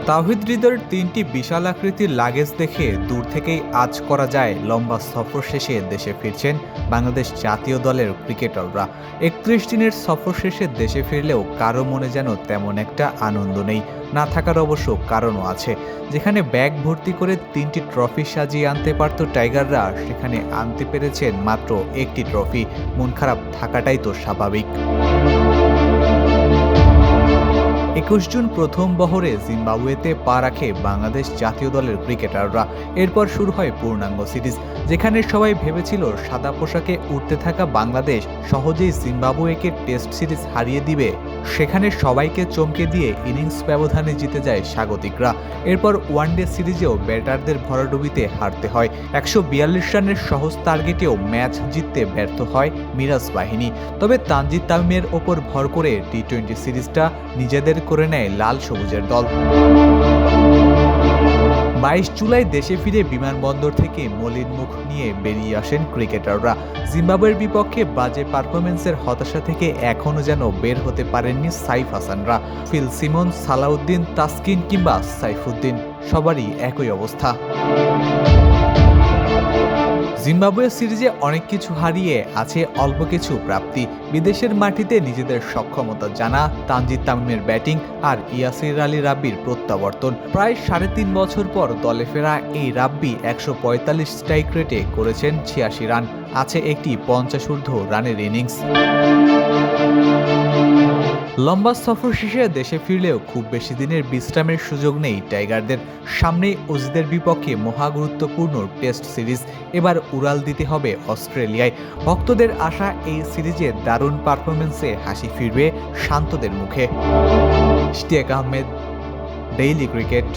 তাওহিদ হৃদয়ের তিনটি বিশাল আকৃতির লাগেজ দেখে দূর থেকেই আঁচ করা যায় লম্বা সফর শেষে দেশে ফিরছেন বাংলাদেশ জাতীয় দলের ক্রিকেটাররা। ৩১ দিনের সফর শেষে দেশে ফিরলেও কারো মনে যেন তেমন একটা আনন্দ নেই। না থাকার অবশ্য কারণও আছে। যেখানে ব্যাগ ভর্তি করে ৩টি ট্রফি সাজিয়ে আনতে পারত টাইগাররা, সেখানে আনতে পেরেছেন মাত্র একটি ট্রফি। মন খারাপ থাকাটাই তো স্বাভাবিক। ২১ জুন প্রথম বহরে জিম্বাবুয়েতে পা রাখে বাংলাদেশ জাতীয় দলের ক্রিকেটাররা। এরপর শুরু হয় পূর্ণাঙ্গ সিরিজ, যেখানে সবাই ভেবেছিল সাদা পোশাকে উঠতে থাকা বাংলাদেশ সহজেই জিম্বাবুয়েকে টেস্ট সিরিজ হারিয়ে দিবে। সেখানে সবাইকে চমকে দিয়ে ইনিংস ব্যবধানে জিতে যায় স্বাগতিকরা। এরপর ওয়ানডে সিরিজেও ব্যাটারদের ভরাডুবিতে হারতে হয়। ১৪২ রানের সহজ টার্গেটেও ম্যাচ জিততে ব্যর্থ হয় মিরাজ বাহিনী। তবে তানজিদ তামিমের ওপর ভর করে টি-20 সিরিজটা নিজেদের করে নেয় লাল সবুজের দল। ২২ জুলাই দেশে ফিরে বিমানবন্দর থেকে মলিন মুখ নিয়ে বেরিয়ে আসেন ক্রিকেটাররা। জিম্বাবুয়ের বিপক্ষে বাজে পারফরমেন্সের হতাশা থেকে এখনও যেন বের হতে পারেননি সাইফ হাসানরা। ফিল সিমন্স, সালাউদ্দিন, তাসকিন কিংবা সাইফুদ্দিন, সবারই একই অবস্থা। জিম্বাবুয়ে সিরিজে অনেক কিছু হারিয়ে আছে অল্প কিছু প্রাপ্তি। বিদেশের মাটিতে নিজেদের সক্ষমতা জানা তানজিদ তামিমের ব্যাটিং আর ইয়াসির আলী রাব্বির প্রত্যাবর্তন। প্রায় ৩.৫ বছর পর দলে ফেরা এই রাব্বি ১৪৫ স্ট্রাইক রেটে করেছেন ৮৬ রান। আছে একটি ৫০ রানের ইনিংস। লম্বা সফর শেষে দেশে ফিরলেও খুব বেশি দিনের বিশ্রামের সুযোগ নেই টাইগারদের। সামনেই অজিদের বিপক্ষে মহাগুরুত্বপূর্ণ টেস্ট সিরিজ। এবার উড়াল দিতে হবে অস্ট্রেলিয়ায়। ভক্তদের আশা এই সিরিজে দারুণ পারফরমেন্সে হাসি ফিরবে শান্তদের মুখে। Ishtiaq Ahmed, daily cricket.